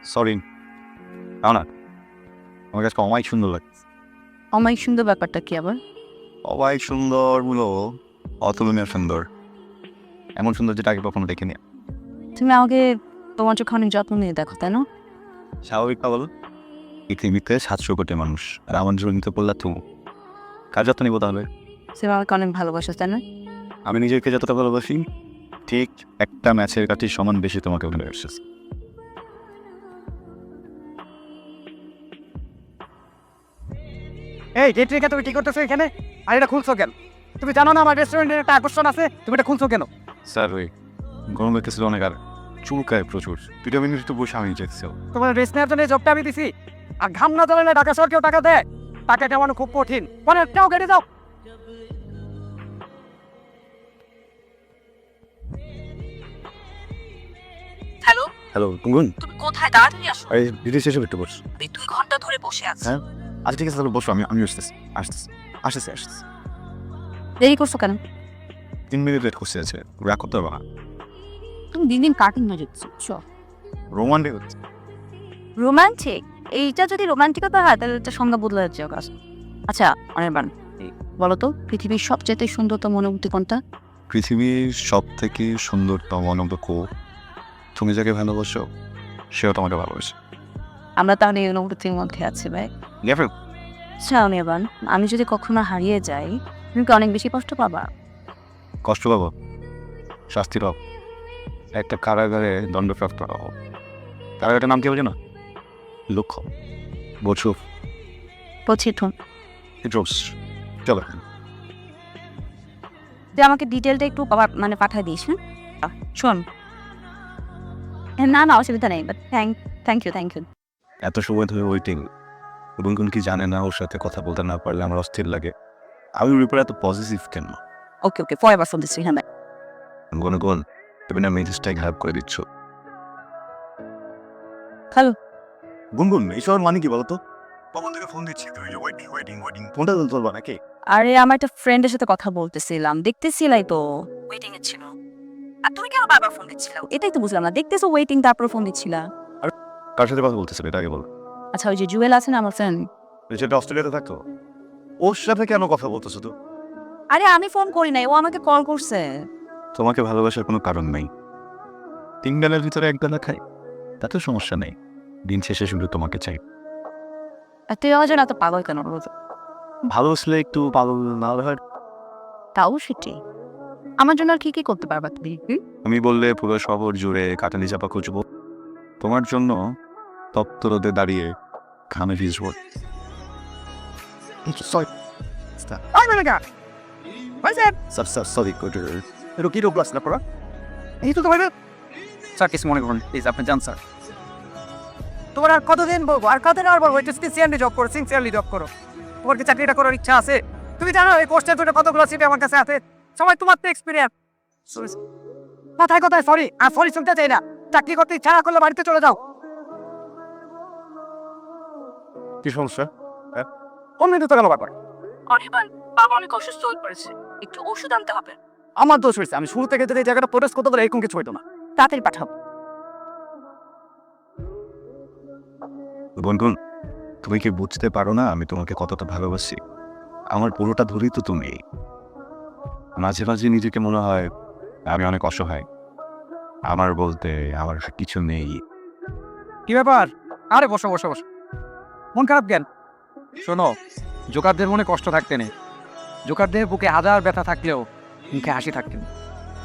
Sorry, তাও না, আমার কাছে অমায়িক সুন্দর লাগছে। অমায়িক সুন্দর ব্যাপারটা কি আবার? অমায়িক সুন্দর হলো অতুলনীয় সুন্দর, এমন সুন্দর যেটা আগে কখনো দেখিনি। তুমি আমাকে তোমার চোখে অনেক যত্ন নিয়ে দেখো, তাই না? স্বাভাবিক পাগল, পৃথিবীতে 700 কোটি মানুষ, আর আমার জন্য নিতে বললা তুমি, কার যত্ন নিবো তাহলে? তুমি আমাকে অনেক ভালোবাসো, তাই না? আমি নিজেকে যতটা ভালোবাসি, ঠিক একটা ম্যাচের কাছে সমান বেশি তোমাকে ভালোবাসি। এই গেট তুমি কি করতেছো এখানে? আর এটা খুলছো কেন? তুমি জানো না আমার রেস্টুরেন্টের একটা আকর্ষণ আছে, তুমি এটা খুলছো কেন? স্যার ওই গরম লাগতেছিল অনেক, আর চুলকায় প্রচুর, 2 মিনিট একটু বসে আমি যাচ্ছি। তোমার রেস্ট নেওয়ার জন্য এই জবটা আমি দিছি, আর ঘাম না জ্বালালে ঢাকা শহর কেউ টাকা দেয়? টাকা দেওয়ানো খুব কঠিন। মানে যাও গেটে যাও। হ্যালো, হ্যালো গুনগুন, তুমি কোথায়? তাড়াতাড়ি আসো। এই দিদি শেষে একটু বস। আমি 2 ঘন্টা ধরে বসে আছি। হ্যাঁ আচ্ছা ঠিক আছে, তাহলে বসো, আমি আসতেছি আসতেছি আসতেছি আসতেছি। দেরি করছো কেন? 3 মিনিট ওয়েট করতে আছে, রাগ করতে হবে না। তুমি দিন দিন কার্টুন হয়ে যাচ্ছ। রোমান্টিক হচ্ছে। রোমান্টিক? এইটা যদি রোমান্টিকতা হয় তাহলে এটা সংজ্ঞা বদলে যাচ্ছে কাজ। আচ্ছা অনির্বাণ, বলো তো পৃথিবীর সবচেয়ে সুন্দরতম অনুভূতি কোনটা? পৃথিবীর সব থেকে সুন্দরতম অনুভূতি, তুমি যাকে ভালোবাসো সেও তোমাকে ভালোবাসে। আমরা তাহলে এই অনুভূতির মধ্যে আছি ভাই। আচ্ছা অনির্বাণ, আমি যদি কখনো হারিয়ে যাই তুমি কি অনেক বেশি কষ্ট পাবা? কষ্ট পাবো, শাস্তি পাবো, একটা কারাগারে দণ্ডপ্রাপ্ত হবো। কারাগারের নাম কি বলছে না? লক্ষ্য বছু পছিঠুন। চলো। তুই আমাকে ডিটেলটা একটু মানে পাঠিয়ে দিস। হ্যাঁ শোন, না না অসুবিধা নেই, বাট থ্যাংক ইউ। এত সময় ধরে ওয়েটিং, গুনগুন কি জানে না ওর সাথে কথা বলতে না পারলে আমার অস্থির লাগে? আমি ওর ব্যাপারে এত পজিটিভ কেন? ওকে ফরএভার ফর দিস। হ্যাঁ গুনগুন, তুমি না মেজাজটাই খারাপ করে দিচ্ছ। হ্যালো। গুনগুন, এইসব মানে কি বলতো? কখন থেকে ফোন দিচ্ছি, তুমি ওয়েটিং ফোনটা তুলবা নাকি? আরে আমার একটা ফ্রেন্ডের সাথে কথা বলতেছিলাম, দেখতেছিলাই তো ওয়েটিং এ ছিল। আর তুমি কেন বারবার ফোন দিচ্ছিলা? এটাই তো বুঝলাম না, দেখতেছো ওয়েটিং তারপর ফোন দিচ্ছিলা। কার সাথে কথা বলতেছিল এটা আগে বল। আচ্ছা ওই যে জুয়েল আছে না আমার ফ্রেন্ড। যেটা অস্ট্রেলিয়াতে থাকতো, ওর সাথে কেন কথা বলতেছো তো? আরে আমি ফোন করি নাই, ও আমাকে কল করছে। তোমাকে ভালোবাসার কোনো কারণ নাই। 3 বেলার ভিতরে 1 বেলা খাই, তাতে সমস্যা নেই। দিন শেষে শুধু তোমাকে চাই। আর তুই আমার জন্য এত পাগল কেন? ভালোবাসলে একটু পাগল না হলে হয়? তাও সেটাই, আমার জন্য আর কি করতে পারবা তুমি? আমি বললে পুরো শহর জুড়ে কাটালি চাপা খুঁজবো, তোমার জন্য তপ্ত রোদে দাঁড়িয়ে ঘামে ভিজবো। ওই মেলেকা ভাইসে সরি এটা কি রোগ লাগছে না পড়া? এই তো তোমার স্যার কিছু মনে করুন প্লিজ, আপনি যান স্যার। তোমার আর কতদিন বলবো, আর কতদিন আর বলবো এটা সিনসিয়ারলি জব করো, সিনসিয়ারলি জব করো। তোমার কি চাকরিটা করার ইচ্ছা আছে? তুমি জানো এই কোর্সের জন্য কতগুলো সিট আমার কাছে আছে? সবাই তোমার তো এক্সপিরিয়েন্স। কথায় কথায় সরি, আর সরি শুনতে চাই না। চাকরি করতে ইচ্ছা না করলে বাড়িতে চলে যাও। কি সমস্যা? অমনি তো গেল ব্যাপার। অনির্বাণ, বাবা অনেক অসুস্থ হয়ে পড়েছে, একটু ওষুধ আনতে হবে। আমার দোষ হয়েছে, আমি শুরু থেকে যদি এই জায়গাটা প্রোটেস্ট করতে পারি এরকম কিছু হইতো না। তাড়াতাড়ি পাঠাবো। গুনগুন, তুমি কি বুঝতে পারো না আমি তোমাকে কতটা ভালোবাসি? আমার পুরোটা ধরেই তো তুমি। মাঝে মাঝে নিজেকে মনে হয় আমি অনেক অসহায়, আমার বলতে আমার কিছু নেই। কি ব্যাপার? আরে বসো বসো বসো, মন খারাপ কেন? শোনো, জোকারদের মনে কষ্ট থাকতে নেই, জোকারদের বুকে হাজার ব্যথা থাকলেও মুখে হাসি থাকতে নেই।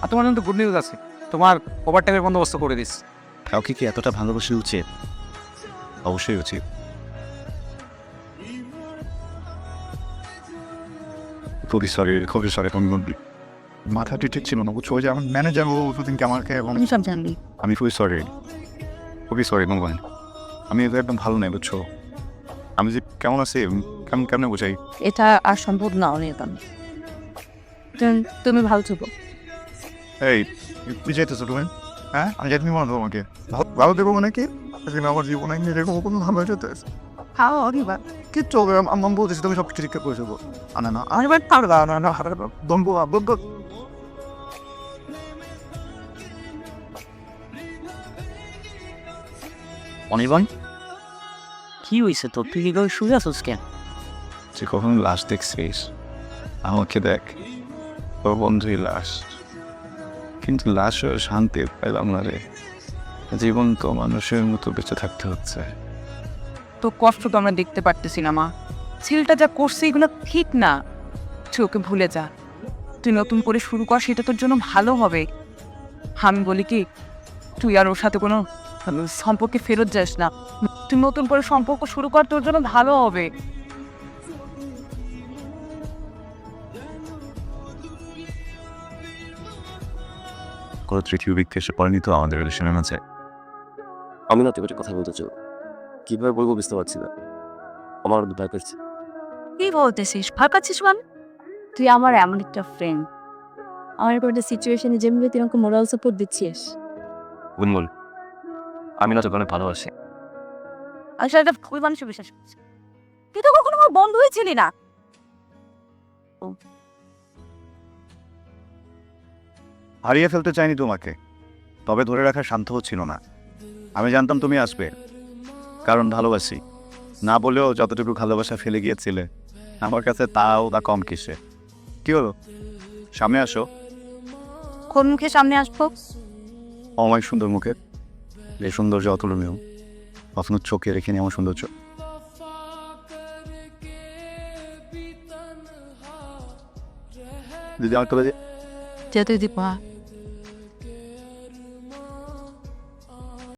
আর তোমার জন্য গুড নিউজ আছে, তোমার ওভারটাইমের বন্দোবস্ত করে দিস। কাউকে কি এতটা ভালোবাসা উচিত? অবশ্যই উচিত। খুবই সরি মাথা ঠিক ছিল না, বুঝছো? ওই যে আমার ম্যানেজার ও দুদিনকে আমাকে এবং তুমি সব জানবি। আমি খুবই সরি মোবাইল, আমি এটা একদম ভালো নেই, বুঝছো? আমি যে কেমন আছি কেমন বোঝাই? এটা আর সম্ভব না অনির্বাণ, তুমি ভালো থেকো। এই তুই যেতেছো তুমি? হ্যাঁ আমি যেতে মনে দেবো আমাকে ভালো দেবো মানে কি? আমার জীবনে এরকম কোনো ভালো যেতে হ্যাঁ অনির্বাণ কিচ্ছু হবে, আমি বলতেছি তুমি সব ঠিক করে দেবো। না অনির্বাণ পারবে না দম্ব অনির্বাণ কি হয়েছে তোর? তুই এভাবে শুয়ে আসোস কেন? যে কখন লাশ দেখছিস আমাকে দেখ, তোর বন্ধুই লাশ, কিন্তু লাশ শান্তি পেলাম না রে। জীবন তো মানুষের মতো বেঁচে থাকতে হচ্ছে। তো কষ্ট তো আমরা দেখতে পারতেছি না মা। ছেলেটা যা করছে এগুলো ঠিক না। তুই ওকে ভুলে যা, তুই নতুন করে শুরু কর, সেটা তোর জন্য ভালো হবে। আমি বলি কি, তুই আর ওর সাথে কোনো সম্পর্কে ফেরত যাস না। তুই নতুন করে সম্পর্ক শুরু কর, তোর জন্য ভালো হবে। কোনো তৃতীয় ব্যক্তি এসে পড়েনি তো আমাদের রিলেশনের মাঝে? আমি না তোর কথা বলতে চাই, কিভাবে বলবো বুঝতে পারছি না। আমার ভয় করছে। কি বলতেছিস? ভাবছিস মানে? তুই আমার এমন একটা ফ্রেন্ড, আমার একটা সিচুয়েশনে যেভাবে তুই আমাকে মোরাল সাপোর্ট দিচ্ছিস, গুনগুন, আমি না তোকে অনেক ভালোবাসি। আসলে এটা খুবই মানুষের বিশ্বাস করছে। তুই তো কখনো আমার বন্ধুই ছিলি না। হারিয়ে ফেলতে চাইনি তোমাকে, তবে ধরে রাখা শান্ত হচ্ছিল না। আমি জানতাম তুমি আসবে, কারণ ভালোবাসি। না বলেও যতটুকু ভালোবাসা ফেলে গিয়েছিলে আমার কাছে তাও তা কম কিসে। কি হলো, সামনে আসো। কোন মুখে সামনে আসবো? অমায় সুন্দর মুখে, যে সৌন্দর্য অতুলনীয়, কখনো চোখে রেখে নি আমার সৌন্দর্য। দিদি আমার তবে যেতে দীপা